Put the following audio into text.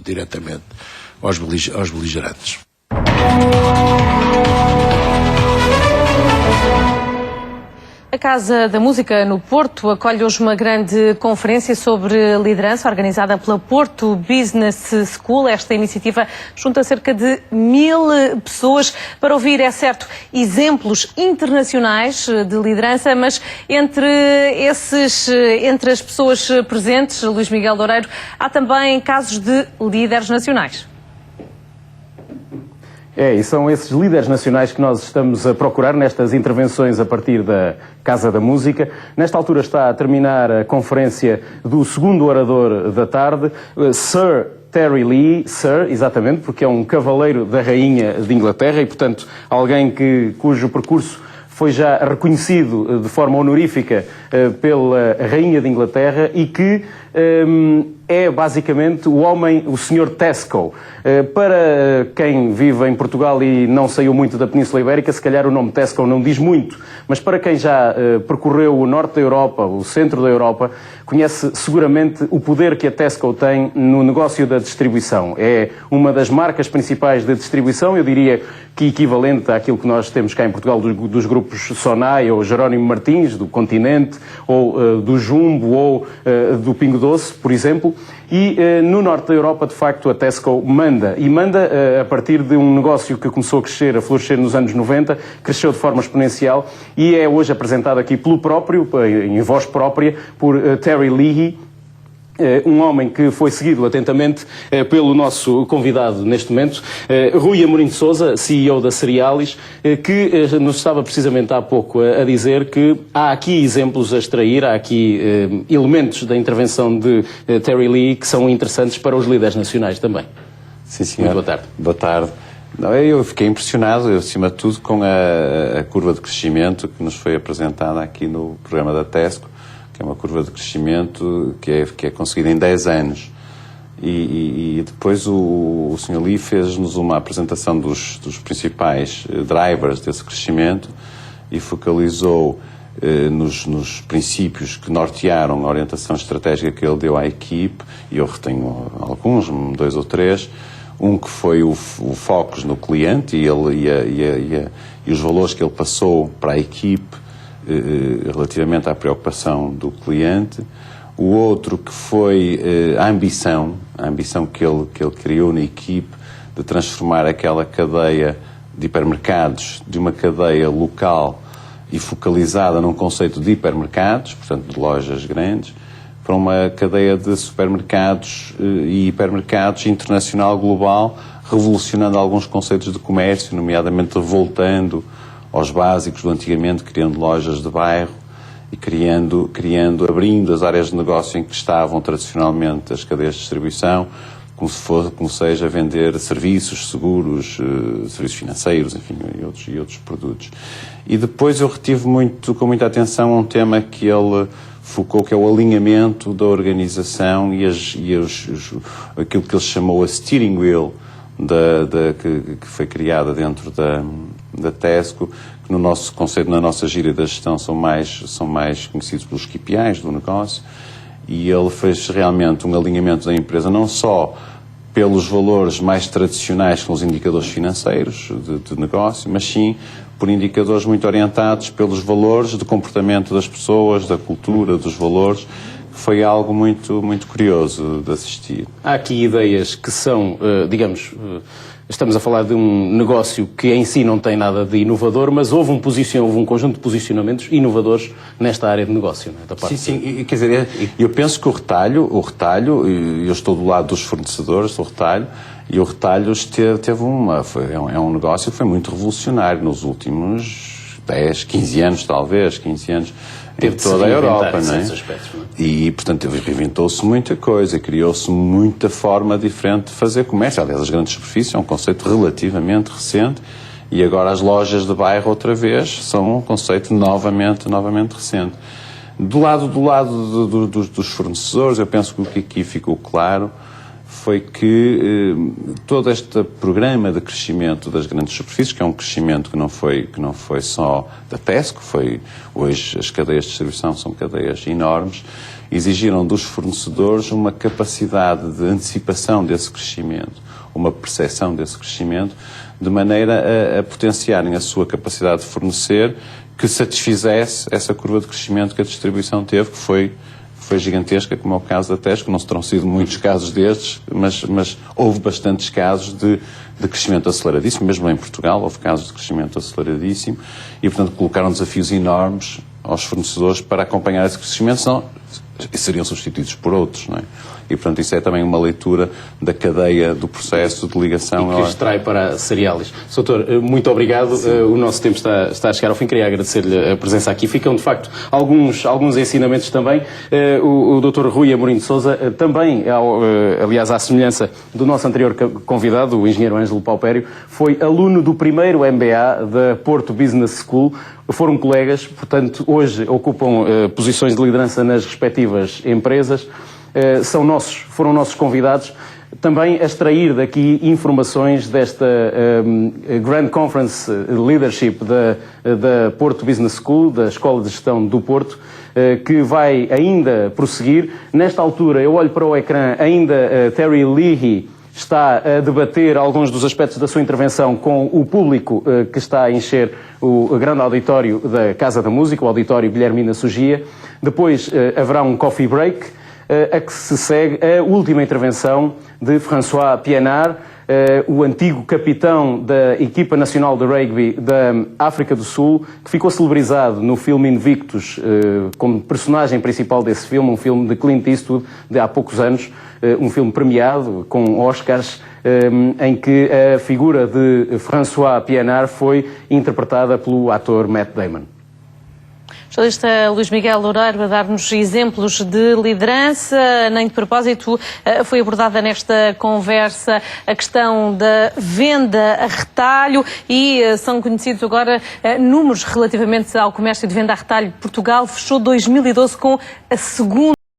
diretamente aos beligerantes. A Casa da Música no Porto acolhe hoje uma grande conferência sobre liderança organizada pela Porto Business School. Esta iniciativa junta cerca de 1000 pessoas para ouvir, é certo, exemplos internacionais de liderança, mas entre as pessoas presentes, Luís Miguel Loureiro, há também casos de líderes nacionais. E são esses líderes nacionais que nós estamos a procurar nestas intervenções a partir da Casa da Música. Nesta altura está a terminar a conferência do segundo orador da tarde, Sir Terry Lee, Sir, exatamente, porque é um cavaleiro da Rainha de Inglaterra e, portanto, alguém cujo percurso foi já reconhecido de forma honorífica pela Rainha de Inglaterra e que é basicamente o Sr. Tesco. Para quem vive em Portugal e não saiu muito da Península Ibérica, se calhar o nome Tesco não diz muito, mas para quem já percorreu o norte da Europa, o centro da Europa, conhece seguramente o poder que a Tesco tem no negócio da distribuição. É uma das marcas principais de distribuição, eu diria que equivalente àquilo que nós temos cá em Portugal dos grupos Sonai ou Jerónimo Martins, do Continente, ou do Jumbo, ou do Pingo Doce, por exemplo. E no norte da Europa, de facto, a Tesco manda. E manda a partir de um negócio que começou a crescer, a florescer nos anos 90, cresceu de forma exponencial e é hoje apresentado aqui pelo próprio, em voz própria, por Terry Lee, um homem que foi seguido atentamente pelo nosso convidado neste momento, Rui Amorim de Sousa, CEO da Cerealis, que nos estava precisamente há pouco a dizer que há aqui exemplos a extrair, há aqui elementos da intervenção de Terry Lee que são interessantes para os líderes nacionais também. Sim, senhor. Muito boa tarde. Boa tarde. Eu fiquei impressionado, acima de tudo, com a curva de crescimento que nos foi apresentada aqui no programa da Tesco, que é uma curva de crescimento que é conseguida em 10 anos. E depois o Sr. Lee fez-nos uma apresentação dos principais drivers desse crescimento e focalizou nos princípios que nortearam a orientação estratégica que ele deu à equipe, e eu retenho alguns, 2 ou 3. Um que foi o foco no cliente e os valores que ele passou para a equipe relativamente à preocupação do cliente. O outro que foi a ambição que ele criou na equipe de transformar aquela cadeia de hipermercados de uma cadeia local e focalizada num conceito de hipermercados, portanto de lojas grandes, para uma cadeia de supermercados e hipermercados internacional, global, revolucionando alguns conceitos de comércio, nomeadamente voltando aos básicos do antigamente, criando lojas de bairro e abrindo as áreas de negócio em que estavam tradicionalmente as cadeias de distribuição, como seja vender serviços, seguros, serviços financeiros, enfim, e outros produtos. E depois eu retive com muita atenção um tema que ele focou, que é o alinhamento da organização e aquilo que ele chamou a steering wheel, que foi criada dentro da Tesco, que no nosso conceito, na nossa gíria da gestão, são mais conhecidos pelos KPIs do negócio, e ele fez realmente um alinhamento da empresa, não só pelos valores mais tradicionais, que são os indicadores financeiros de negócio, mas sim por indicadores muito orientados pelos valores de comportamento das pessoas, da cultura, dos valores. Foi algo muito, muito curioso de assistir. Há aqui ideias que são, estamos a falar de um negócio que em si não tem nada de inovador, mas houve um conjunto de posicionamentos inovadores nesta área de negócio, não é? Da parte sim, quer dizer, eu penso que o retalho, eu estou do lado dos fornecedores do retalho, e o retalho é um negócio que foi muito revolucionário nos últimos 10, 15 anos, talvez, 15 anos, em toda a Europa, não é? Aspectos, não é? E, portanto, reinventou-se muita coisa, criou-se muita forma diferente de fazer comércio. Aliás, as grandes superfícies é um conceito relativamente recente, e agora as lojas de bairro, outra vez, são um conceito novamente recente. Do lado dos fornecedores, eu penso que o que aqui ficou claro foi que todo este programa de crescimento das grandes superfícies, que é um crescimento que não foi só da Tesco, hoje as cadeias de distribuição são cadeias enormes, exigiram dos fornecedores uma capacidade de antecipação desse crescimento, uma percepção desse crescimento, de maneira a potenciarem a sua capacidade de fornecer, que satisfizesse essa curva de crescimento que a distribuição teve, que foi gigantesca, como é o caso da Tesco. Não se terão sido muitos casos destes, mas houve bastantes casos de crescimento aceleradíssimo, mesmo em Portugal houve casos de crescimento aceleradíssimo e, portanto, colocaram desafios enormes aos fornecedores para acompanhar esse crescimento, senão seriam substituídos por outros, não é? E, portanto, isso é também uma leitura da cadeia do processo de ligação. E que extrai para a Cerealis. Doutor, muito obrigado. O nosso tempo está a chegar ao fim. Queria agradecer-lhe a presença aqui. Ficam, de facto, alguns ensinamentos também. O Dr. Rui Amorim de Sousa, também, aliás, à semelhança do nosso anterior convidado, o engenheiro Ângelo Paupério, foi aluno do primeiro MBA da Porto Business School. Foram colegas, portanto, hoje ocupam posições de liderança nas respectivas empresas. Foram nossos convidados também a extrair daqui informações desta Grand Conference Leadership da Porto Business School, da Escola de Gestão do Porto, que vai ainda prosseguir. Nesta altura, eu olho para o ecrã, ainda Terry Leahy está a debater alguns dos aspectos da sua intervenção com o público que está a encher o grande auditório da Casa da Música, o auditório Guilhermina Sugia. Depois haverá um coffee break, a que se segue a última intervenção de François Pienaar, o antigo capitão da equipa nacional de rugby da África do Sul, que ficou celebrizado no filme Invictus como personagem principal desse filme, um filme de Clint Eastwood de há poucos anos, um filme premiado com Oscars, em que a figura de François Pienaar foi interpretada pelo ator Matt Damon. O jornalista Luís Miguel Loureiro a dar-nos exemplos de liderança. Nem de propósito foi abordada nesta conversa a questão da venda a retalho e são conhecidos agora números relativamente ao comércio de venda a retalho. Portugal fechou 2012 com a segunda